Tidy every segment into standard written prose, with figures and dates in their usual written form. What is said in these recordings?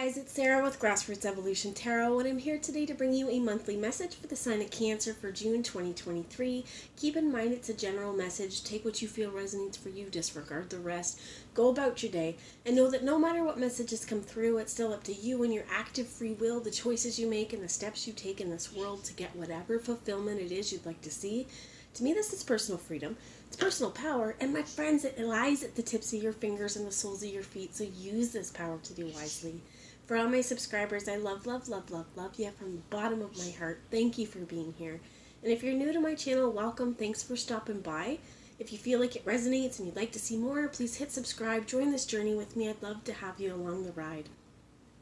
guys, it's Sarah with Grassroots Evolution Tarot, and I'm here today to bring you a monthly message for the sign of Cancer for June 2023. Keep in mind it's a general message. Take what you feel resonates for you, disregard the rest. Go about your day, and know that no matter what messages come through, it's still up to you and your active free will, the choices you make, and the steps you take in this world to get whatever fulfillment it is you'd like to see. To me, this is personal freedom. It's personal power, and my friends, it lies at the tips of your fingers and the soles of your feet, so use this power to do wisely. For all my subscribers, I love you from the bottom of my heart. Thank you for being here. And if you're new to my channel, welcome. Thanks for stopping by. If you feel like it resonates and you'd like to see more, please hit subscribe. Join this journey with me. I'd love to have you along the ride.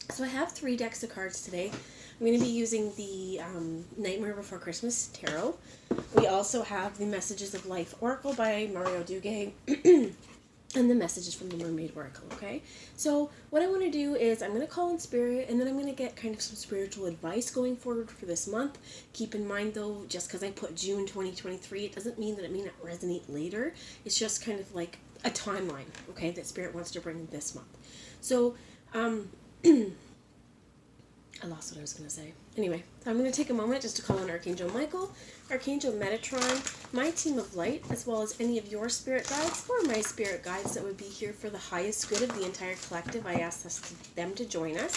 So I have 3 decks of cards today. I'm going to be using the Nightmare Before Christmas Tarot. We also have the Messages of Life Oracle by Mario Duguay and the Messages from the Mermaid Oracle, okay? So what I want to do is I'm going to call in spirit, and then I'm going to get kind of some spiritual advice going forward for this month. Keep in mind though, just because I put June 2023, it doesn't mean that it may not resonate later. It's just kind of like a timeline, okay, that spirit wants to bring this month. So, I lost what I was going to say. Anyway, so I'm going to take a moment just to call on Archangel Michael, Archangel Metatron, my team of light, as well as any of your spirit guides or my spirit guides that would be here for the highest good of the entire collective. I ask them to join us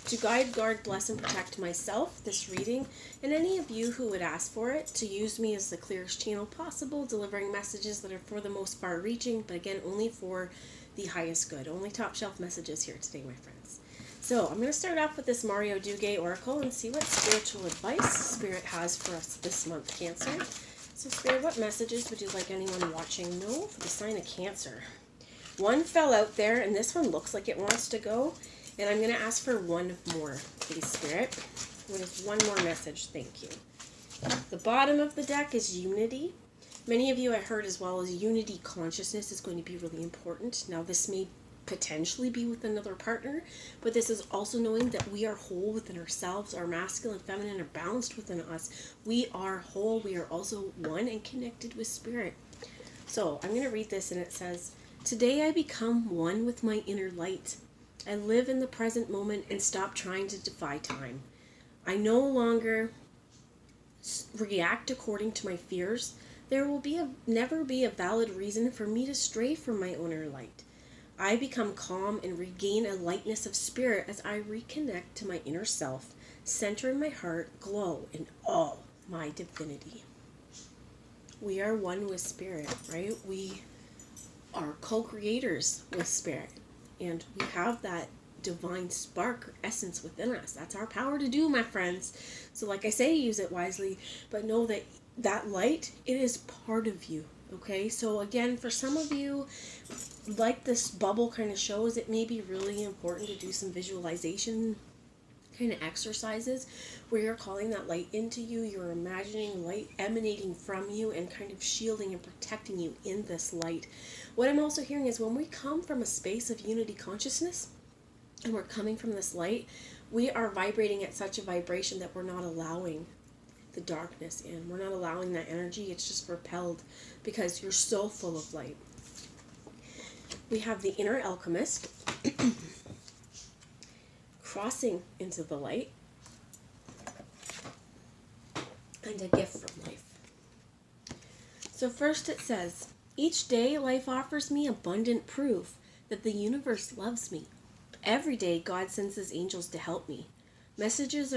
to guide, guard, bless, and protect myself, this reading, and any of you who would ask for it, to use me as the clearest channel possible, delivering messages that are for the most far-reaching, but again, only for the highest good. Only top shelf messages here today, my friends. So I'm going to start off with this Mario Duguay Oracle and see what spiritual advice Spirit has for us this month, Cancer. So Spirit, what messages would you like anyone watching know for the sign of Cancer? One fell out there, and this one looks like it wants to go. And I'm going to ask for one more, please, Spirit. What is one more message? Thank you. The bottom of the deck is unity. Many of you I heard as well as unity consciousness is going to be really important. Now this may potentially be with another partner, but this is also knowing that we are whole within ourselves. Our masculine and feminine are balanced within us. We are whole. We are also one and connected with spirit. So I'm going to read this, and it says, "Today I become one with my inner light. I live in the present moment and stop trying to defy time. I no longer react according to my fears. There will never be a valid reason for me to stray from my inner light. I become calm and regain a lightness of spirit as I reconnect to my inner self, center in my heart, glow in all my divinity." We are one with spirit, right? We are co-creators with spirit, and we have that divine spark or essence within us. That's our power to do, my friends. So like I say, use it wisely, but know that that light, it is part of you. Okay, so again, for some of you, like this bubble kind of shows, it may be really important to do some visualization kind of exercises where you're calling that light into you. You're imagining light emanating from you and kind of shielding and protecting you in this light. What I'm also hearing is when we come from a space of unity consciousness and we're coming from this light, we are vibrating at such a vibration that we're not allowing the darkness in. We're not allowing that energy. It's just repelled because you're so full of light. We have the inner alchemist crossing into the light, and a gift from life. So first it says, "Each day life offers me abundant proof that the universe loves me. Every day God sends his angels to help me. Messages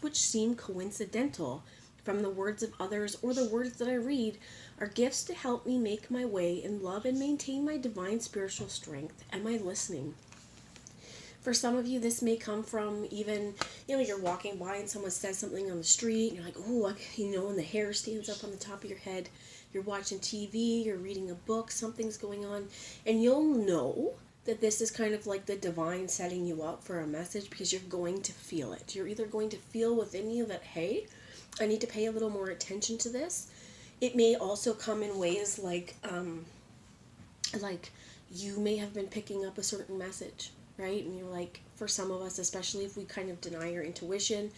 which seem coincidental from the words of others or the words that I read are gifts to help me make my way in love and maintain my divine spiritual strength. Am I listening?" For some of you, this may come from even, you're walking by and someone says something on the street, and you're like, oh, and the hair stands up on the top of your head. You're watching TV, you're reading a book, something's going on, and you'll know that this is kind of like the divine setting you up for a message, because you're going to feel it. You're either going to feel within you that, hey, I need to pay a little more attention to this. It may also come in ways like you may have been picking up a certain message, right? And you're like, for some of us, especially if we kind of deny our intuition,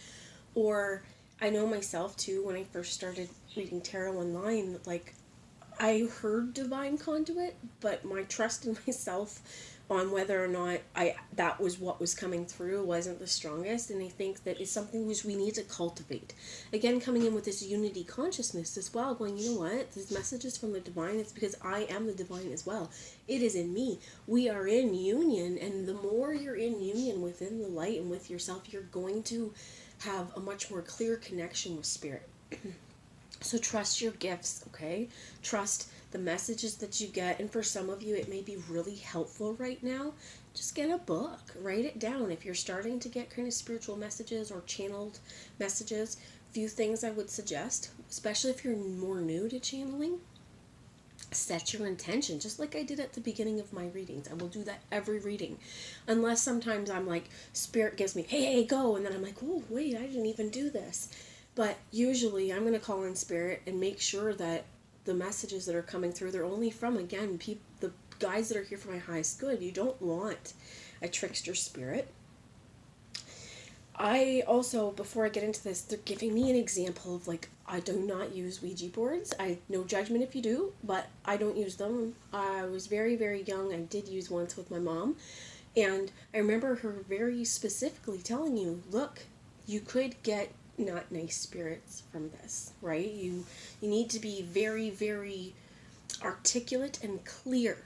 or I know myself too, when I first started reading tarot online, like I heard divine conduit, but my trust in myself on whether or not that was what was coming through wasn't the strongest. And I think that it's something which we need to cultivate. Again, coming in with this unity consciousness as well, going, you know what, this message is from the divine. It's because I am the divine as well. It is in me. We are in union, and the more you're in union within the light and with yourself, you're going to have a much more clear connection with spirit. So trust your gifts, okay? Trust the messages that you get. And for some of you, it may be really helpful right now. Just get a book, write it down. If you're starting to get kind of spiritual messages or channeled messages, few things I would suggest, especially if you're more new to channeling, set your intention, just like I did at the beginning of my readings. I will do that every reading, unless sometimes I'm like, spirit gives me, hey, go, and then I'm like, oh, wait, I didn't even do this. But usually I'm going to call in spirit and make sure that the messages that are coming through, they're only from, again, the guides that are here for my highest good. You don't want a trickster spirit. I also, before I get into this, they're giving me an example of, like, I do not use Ouija boards. No judgment if you do, but I don't use them. I was very, very young. I did use once with my mom. And I remember her very specifically telling you, look, you could get not nice spirits from this, right? You need to be very, very articulate and clear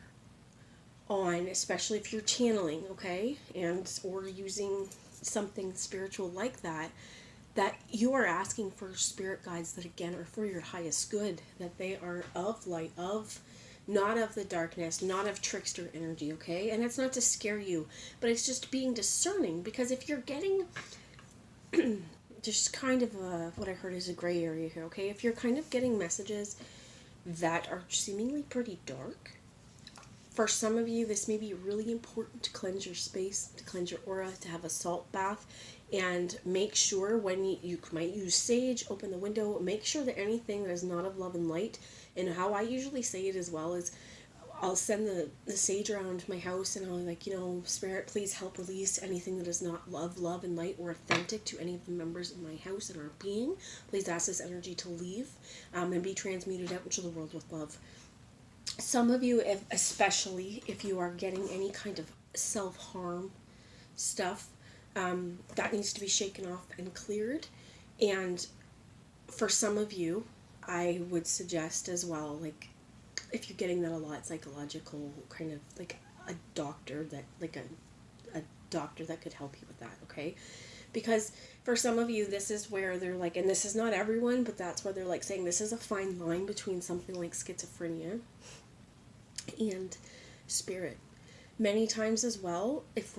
on, especially if you're channeling, okay, and or using something spiritual like that, that you are asking for spirit guides that again are for your highest good, that they are of light, of not of the darkness, not of trickster energy, okay? And it's not to scare you, but it's just being discerning, because if you're getting just kind of what I heard is a gray area here, okay? If you're kind of getting messages that are seemingly pretty dark, for some of you, this may be really important to cleanse your space, to cleanse your aura, to have a salt bath, and make sure when you might use sage, open the window, make sure that anything that is not of love and light, and how I usually say it as well is, I'll send the sage around my house and I'll like, spirit, please help release anything that is not love and light or authentic to any of the members of my house and our being. Please ask this energy to leave and be transmuted out into the world with love. Some of you, especially if you are getting any kind of self-harm stuff, that needs to be shaken off and cleared. And for some of you, I would suggest as well, like, if you're getting that a lot, psychological, kind of like a doctor that, like a doctor that could help you with that, okay? Because for some of you, this is where they're like, and this is not everyone, but that's where they're like saying this is a fine line between something like schizophrenia and spirit. Many times as well, if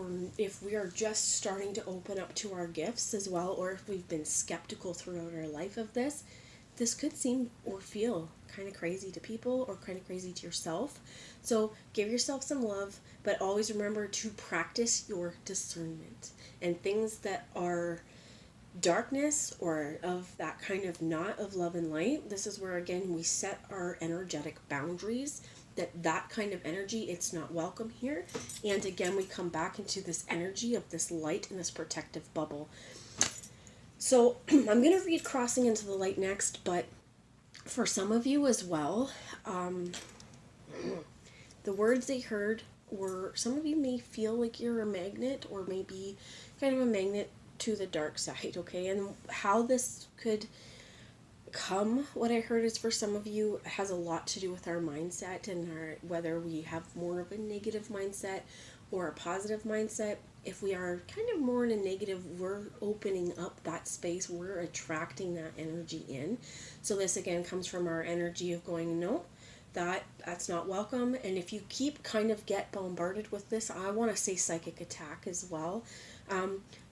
we are just starting to open up to our gifts as well, or if we've been skeptical throughout our life of this could seem or feel kind of crazy to people or kind of crazy to yourself. So give yourself some love, but always remember to practice your discernment. And things that are darkness or of that kind of not of love and light, this is where again we set our energetic boundaries, that kind of energy, it's not welcome here. And again, we come back into this energy of this light and this protective bubble. So I'm going to read Crossing into the Light next, but for some of you as well, the words they heard were, some of you may feel like you're a magnet or maybe kind of a magnet to the dark side, okay? And how this could come, what I heard is for some of you, it has a lot to do with our mindset and whether we have more of a negative mindset or a positive mindset. If we are kind of more in a negative, we're opening up that space, we're attracting that energy in. So this again comes from our energy of going, no, that's not welcome. And if you keep kind of get bombarded with this, I want to say psychic attack as well.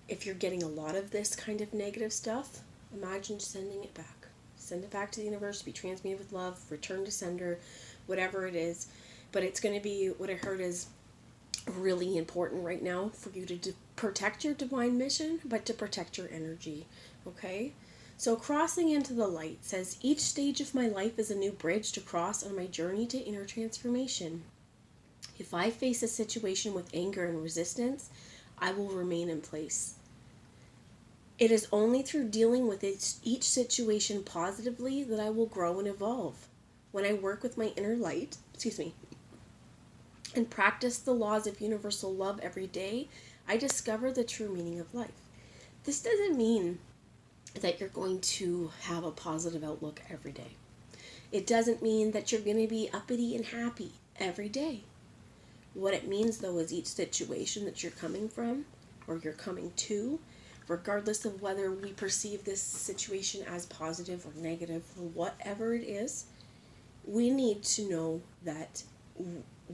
If you're getting a lot of this kind of negative stuff, imagine sending it back. Send it back to the universe, be transmuted with love, return to sender, whatever it is. But it's going to be, what I heard is really important right now for you to protect your divine mission, but to protect your energy, okay? So Crossing into the Light says, each stage of my life is a new bridge to cross on my journey to inner transformation. If I face a situation with anger and resistance, I will remain in place. It is only through dealing with each situation positively that I will grow and evolve. When I work with my inner light, and practice the laws of universal love every day, I discover the true meaning of life. This doesn't mean that you're going to have a positive outlook every day. It doesn't mean that you're going to be uppity and happy every day. What it means, though, is each situation that you're coming from or you're coming to, regardless of whether we perceive this situation as positive or negative or whatever it is, we need to know that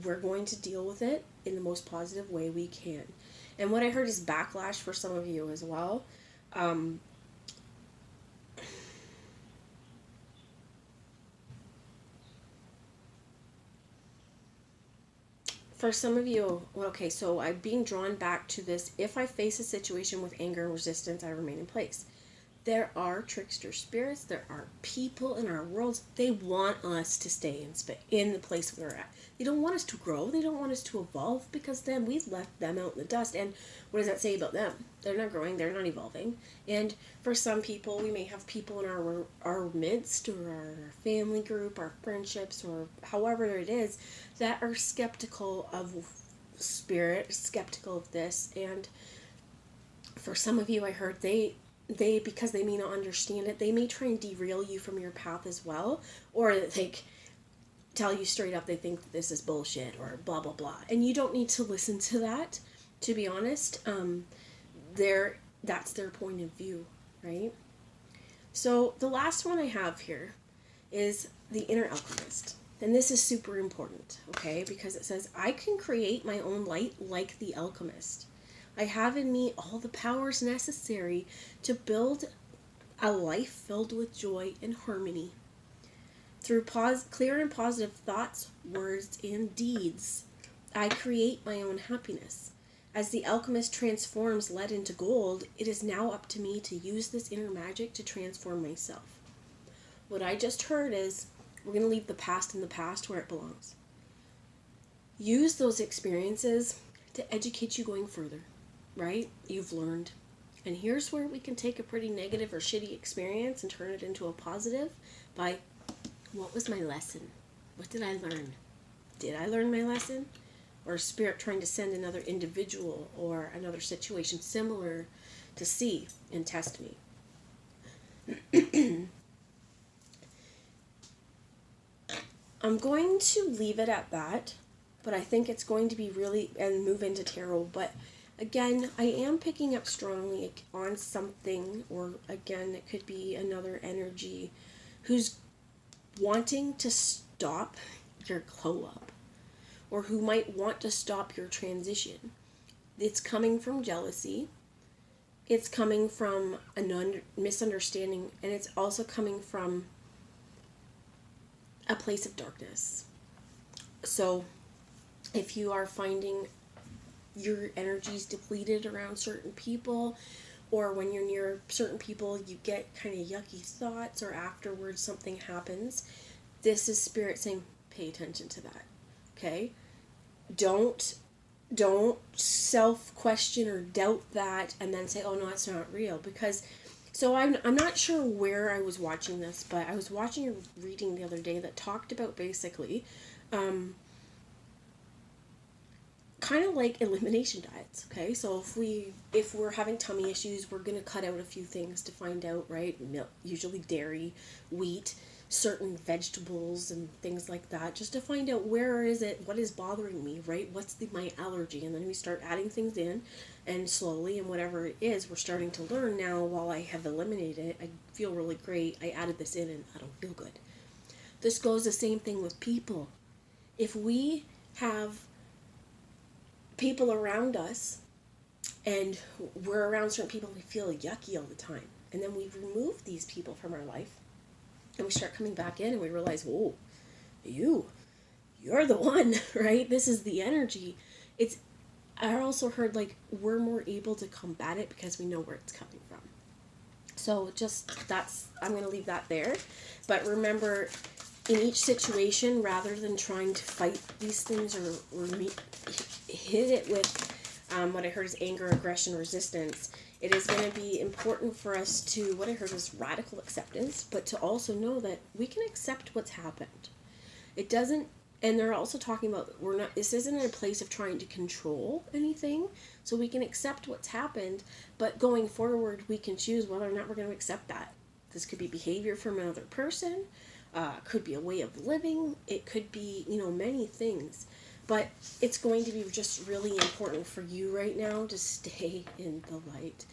we're going to deal with it in the most positive way we can. And what I heard is backlash for some of you as well. For some of you, okay, so I'm being drawn back to this. If I face a situation with anger and resistance, I remain in place. There are trickster spirits. There are people in our worlds. They want us to stay in the place we're at. They don't want us to grow. They don't want us to evolve, because then we've left them out in the dust. And what does that say about them? They're not growing. They're not evolving. And for some people, we may have people in our midst, or our family group, our friendships, or however it is, that are skeptical of spirit, skeptical of this. And for some of you, I heard they because they may not understand it, they may try and derail you from your path as well, or like tell you straight up they think that this is bullshit or blah blah blah, and you don't need to listen to that, to be honest. That's their point of view, right? So the last one I have here is the inner alchemist, and this is super important, okay, because it says, I can create my own light like the alchemist. I have in me all the powers necessary to build a life filled with joy and harmony. Through clear and positive thoughts, words, and deeds, I create my own happiness. As the alchemist transforms lead into gold, it is now up to me to use this inner magic to transform myself. What I just heard is, we're going to leave the past in the past where it belongs. Use those experiences to educate you going further. Right? You've learned. And here's where we can take a pretty negative or shitty experience and turn it into a positive by, what was my lesson? What did I learn? Did I learn my lesson? Or spirit trying to send another individual or another situation similar to see and test me? I'm going to leave it at that, but I think it's going to be really, and move into tarot, but again, I am picking up strongly on something, or again, it could be another energy who's wanting to stop your glow up, or who might want to stop your transition. It's coming from jealousy. It's coming from a misunderstanding, and it's also coming from a place of darkness. So, if you are finding your energy's depleted around certain people, or when you're near certain people you get kind of yucky thoughts, or afterwards something happens, this is spirit saying, pay attention to that. Okay? Don't self-question or doubt that and then say, oh no, it's not real. Because so I'm not sure where I was watching this, but I was watching a reading the other day that talked about basically kind of like elimination diets. Okay, so if we're having tummy issues, we're going to cut out a few things to find out, right? Milk, usually dairy, wheat, certain vegetables and things like that, just to find out where is it, what is bothering me, right? What's my allergy? And then we start adding things in, and slowly, and whatever it is, we're starting to learn now. While I have eliminated it, I feel really great. I added this in and I don't feel good. This goes the same thing with people. If we have people around us and we're around certain people and we feel yucky all the time, and then we remove these people from our life and we start coming back in and we realize, whoa, you're the one, right? This is the energy. I also heard like we're more able to combat it because we know where it's coming from. So I'm going to leave that there. But remember, in each situation, rather than trying to fight these things or hit it with what I heard is anger, aggression, resistance, it is going to be important for us to, what I heard was radical acceptance, but to also know that we can accept what's happened. It doesn't And they're also talking about this isn't a place of trying to control anything. So we can accept what's happened, but going forward, we can choose whether or not we're going to accept that. This could be behavior from another person, could be a way of living, it could be, many things. But it's going to be just really important for you right now to stay in the light.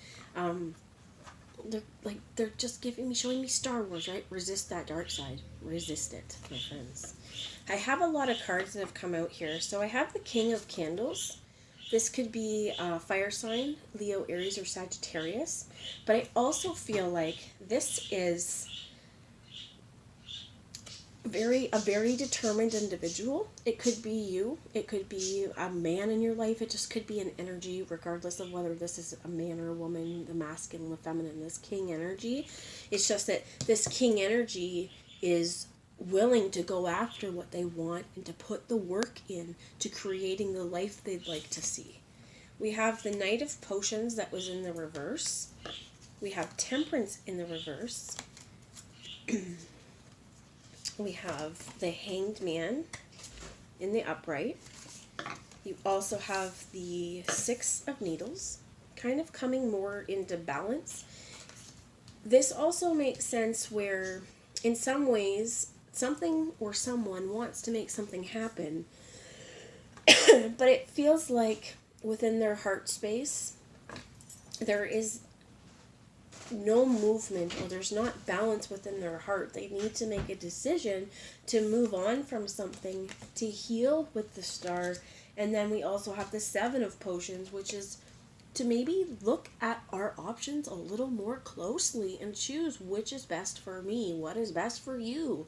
They're just showing me Star Wars, right? Resist that dark side. Resist it, my friends. I have a lot of cards that have come out here. So I have the King of Candles. This could be fire sign, Leo, Aries, or Sagittarius. But I also feel like this is a very determined individual. It could be you. It could be a man in your life. It just could be an energy, regardless of whether this is a man or a woman, the masculine, the feminine, this king energy. It's just that this king energy is willing to go after what they want and to put the work in to creating the life they'd like to see. We have the Knight of Potions that was in the reverse. We have Temperance in the reverse. We have the Hanged Man in the upright. You also have the Six of Needles, kind of coming more into balance. This also makes sense where, in some ways, something or someone wants to make something happen, but it feels like within their heart space, there is no movement, or there's not balance within their heart. They need to make a decision to move on from something, to heal with the Star. And then we also have the Seven of Potions, which is to maybe look at our options a little more closely and choose which is best for me, what is best for you.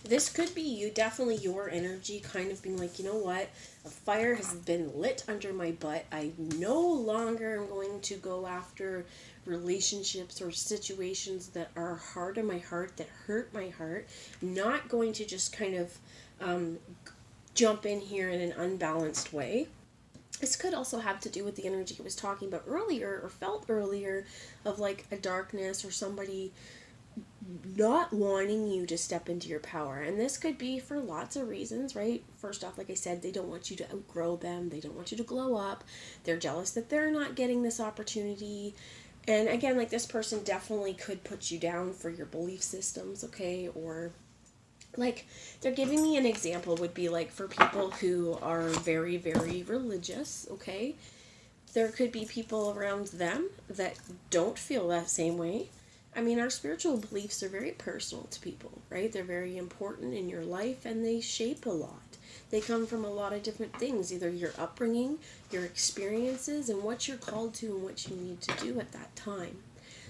This could be you, definitely your energy kind of being like, you know what, a fire has been lit under my butt. I no longer am going to go after relationships or situations that are hard on my heart, that hurt my heart. I'm not going to just kind of jump in here in an unbalanced way. This could also have to do with the energy I was talking about earlier, or felt earlier, of like a darkness or somebody not wanting you to step into your power. And this could be for lots of reasons, right? First off, like I said, they don't want you to outgrow them. They don't want you to glow up. They're jealous that they're not getting this opportunity. And again, like, this person definitely could put you down for your belief systems, okay? Or like, they're giving me an example would be like for people who are very, very religious, okay? There could be people around them that don't feel that same way. I mean, our spiritual beliefs are very personal to people, right? They're very important in your life, and they shape a lot. They come from a lot of different things, either your upbringing, your experiences, and what you're called to and what you need to do at that time.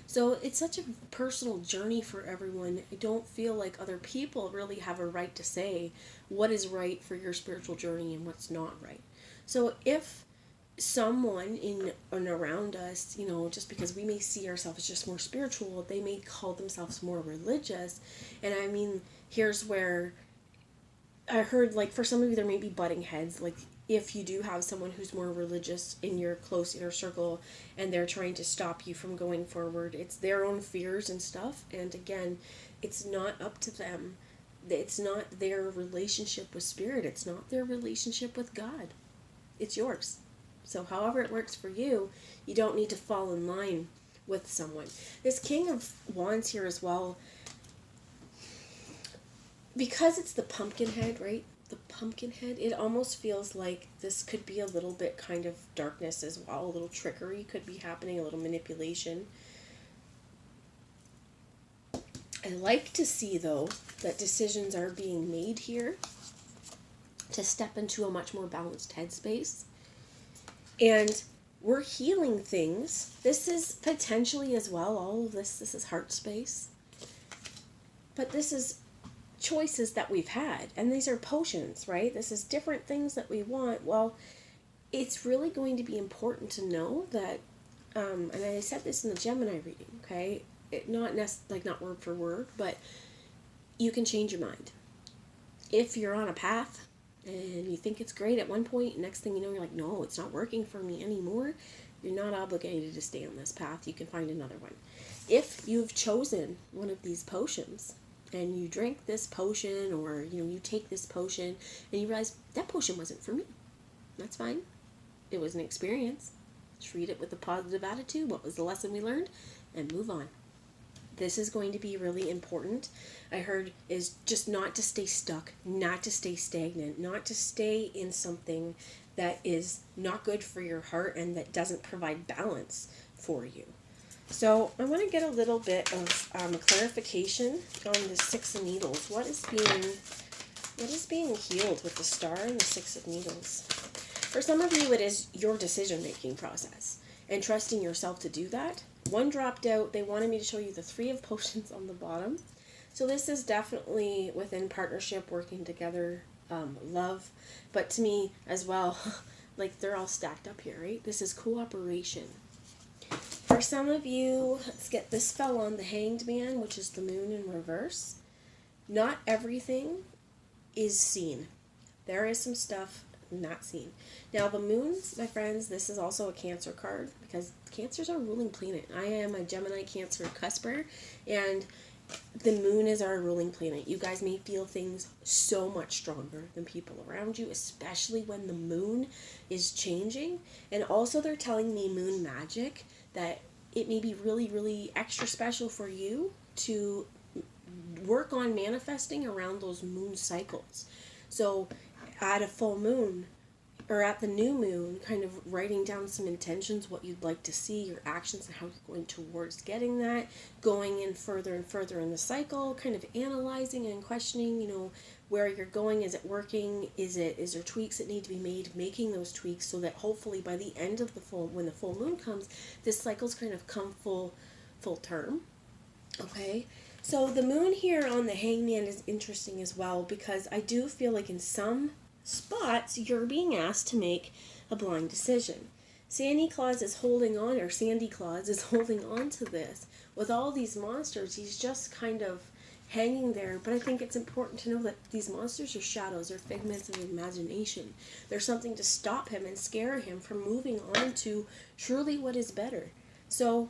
So it's such a personal journey for everyone. I don't feel like other people really have a right to say what is right for your spiritual journey and what's not right. So if someone in and around us, just because we may see ourselves as just more spiritual, they may call themselves more religious. And I mean, here's where I heard, like, for some of you there may be butting heads. Like, if you do have someone who's more religious in your close inner circle and they're trying to stop you from going forward, it's their own fears and stuff. And again, it's not up to them. It's not their relationship with spirit. It's not their relationship with God. It's yours. So however it works for you, you don't need to fall in line with someone. This King of Wands here as well, because it's the pumpkin head, right? The pumpkin head, it almost feels like this could be a little bit kind of darkness as well. A little trickery could be happening, a little manipulation. I like to see, though, that decisions are being made here to step into a much more balanced headspace. And we're healing things. This is potentially as well, all of this is heart space. But this is choices that we've had. And these are potions, right? This is different things that we want. Well, it's really going to be important to know that, and I said this in the Gemini reading, okay? Not word for word, but you can change your mind. If you're on a path and you think it's great at one point, next thing you know, you're like, no, it's not working for me anymore. You're not obligated to stay on this path. You can find another one. If you've chosen one of these potions and you drink this potion, or you take this potion and you realize that potion wasn't for me. That's fine. It was an experience. Treat it with a positive attitude. What was the lesson we learned? And move on. This is going to be really important. I heard is just not to stay stuck, not to stay stagnant, not to stay in something that is not good for your heart and that doesn't provide balance for you. So I want to get a little bit of clarification on the Six of Needles. What is being healed with the Star and the Six of Needles? For some of you, it is your decision-making process and trusting yourself to do that. One dropped out. They wanted me to show you the Three of Potions on the bottom. So this is definitely within partnership, working together, love. But to me as well, like they're all stacked up here, right? This is cooperation. For some of you, let's get this fell on the Hanged Man, which is the Moon in reverse. Not everything is seen. There is some stuff not seen. Now the Moon, my friends, this is also a Cancer card because Cancer's our ruling planet. I am a Gemini Cancer cusper, and the Moon is our ruling planet. You guys may feel things so much stronger than people around you, especially when the Moon is changing. And also they're telling me Moon magic, that it may be really, really extra special for you to work on manifesting around those moon cycles. So at a full moon or at the new moon, kind of writing down some intentions, what you'd like to see, your actions, and how you're going towards getting that, going in further and further in the cycle, kind of analyzing and questioning, where you're going. Is it working? Is there tweaks that need to be made? Making those tweaks so that hopefully by the end of when the full moon comes, this cycle's kind of come full term. Okay? So the Moon here on the Hangman is interesting as well, because I do feel like in some spots you're being asked to make a blind decision. Sandy Claus is holding on to this. With all these monsters, he's just kind of hanging there. But I think it's important to know that these monsters are shadows, they're figments of imagination. There's something to stop him and scare him from moving on to truly what is better. So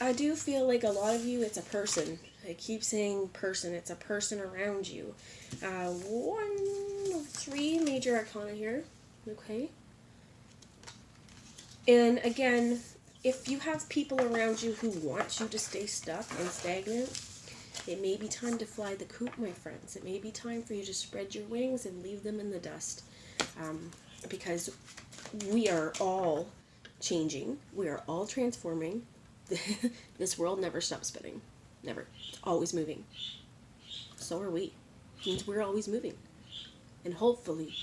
I do feel like a lot of you, it's a person. I keep saying person. It's a person around you. 3 major arcana here. Okay. And again, if you have people around you who want you to stay stuck and stagnant, it may be time to fly the coop, my friends. It may be time for you to spread your wings and leave them in the dust. Because we are all changing. We are all transforming. This world never stops spinning. Never. It's always moving. So are we. It means we're always moving. And hopefully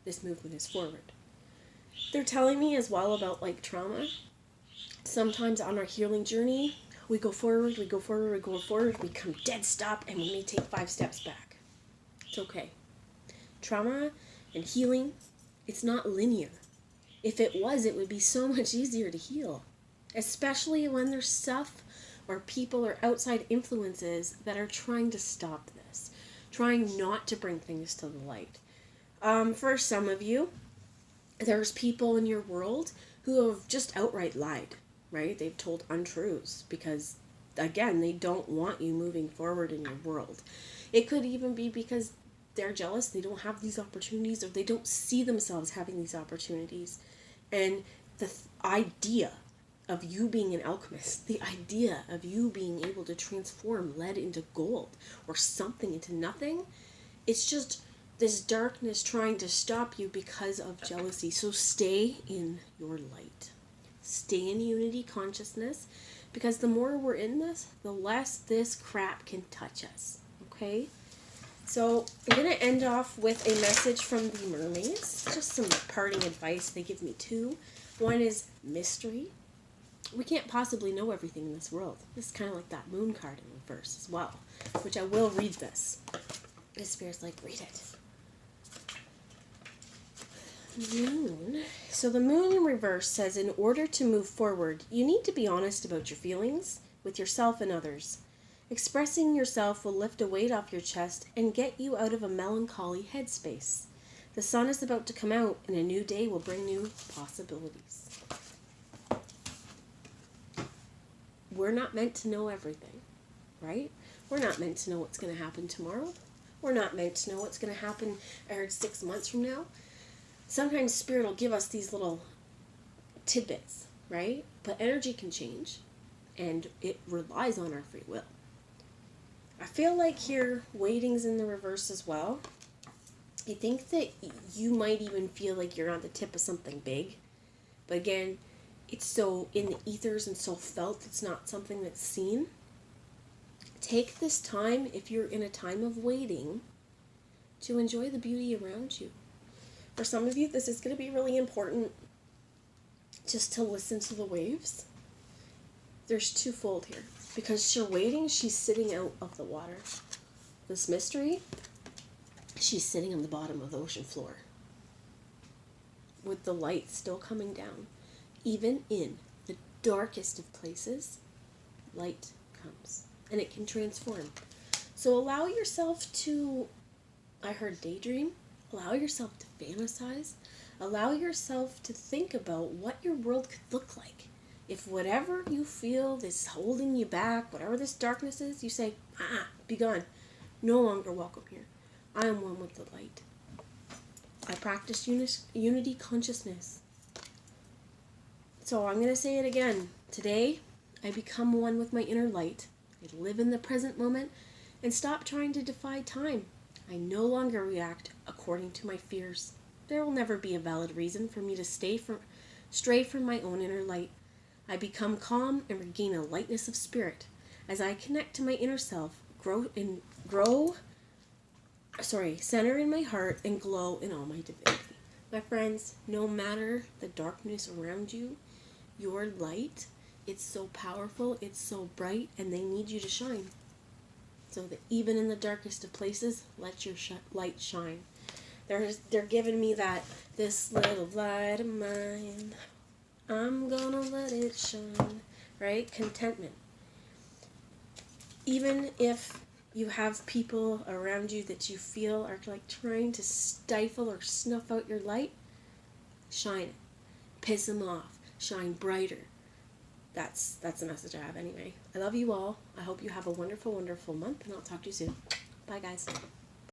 this movement is forward. They're telling me as well about like trauma. Sometimes on our healing journey, we go forward, we come dead stop, and we may take 5 steps back. It's okay. Trauma and healing, it's not linear. If it was, it would be so much easier to heal. Especially when there's stuff or people or outside influences that are trying to stop this, trying not to bring things to the light. For some of you, there's people in your world who have just outright lied, right? They've told untruths because, again, they don't want you moving forward in your world. It could even be because they're jealous, they don't have these opportunities, or they don't see themselves having these opportunities. And the idea of you being an alchemist, the idea of you being able to transform lead into gold or something into nothing, it's just this darkness trying to stop you because of jealousy. So stay in your light. Stay in unity consciousness, because the more we're in this, the less this crap can touch us. Okay? So I'm going to end off with a message from the mermaids. Just some parting advice. They give me 2. One is mystery. We can't possibly know everything in this world. This is kind of like that moon card in reverse as well, which I will read this. The Spirit's like, read it. Moon. So the moon in reverse says, in order to move forward, you need to be honest about your feelings with yourself and others. Expressing yourself will lift a weight off your chest and get you out of a melancholy headspace. The sun is about to come out, and a new day will bring new possibilities. We're not meant to know everything, right? We're not meant to know what's going to happen tomorrow. We're not meant to know what's going to happen 6 months from now. Sometimes Spirit will give us these little tidbits, right? But energy can change, and it relies on our free will. I feel like here, waiting's in the reverse as well. I think that you might even feel like you're on the tip of something big. But again, it's so in the ethers and so felt, it's not something that's seen. Take this time, if you're in a time of waiting, to enjoy the beauty around you. For some of you, this is going to be really important, just to listen to the waves. There's twofold here. Because you're waiting, she's sitting out of the water. This mystery, she's sitting on the bottom of the ocean floor, with the light still coming down. Even in the darkest of places, light comes. And it can transform. So allow yourself to, I heard daydream, allow yourself to fantasize, allow yourself to think about what your world could look like. If whatever you feel is holding you back, whatever this darkness is, you say, be gone. No longer welcome here. I am one with the light. I practice unity consciousness. So I'm going to say it again. Today, I become one with my inner light. I live in the present moment and stop trying to defy time. I no longer react according to my fears. There will never be a valid reason for me to stray from my own inner light. I become calm and regain a lightness of spirit. As I connect to my inner self, center in my heart and glow in all my divinity. My friends, no matter the darkness around you, your light, it's so powerful, it's so bright, and they need you to shine. So that even in the darkest of places, let your light shine. They're giving me this little light of mine, I'm gonna let it shine, right? Contentment. Even if you have people around you that you feel are like trying to stifle or snuff out your light, shine it. Piss them off. Shine brighter. That's the message I have anyway. I love you all. I hope you have a wonderful, wonderful month, and I'll talk to you soon. Bye, guys.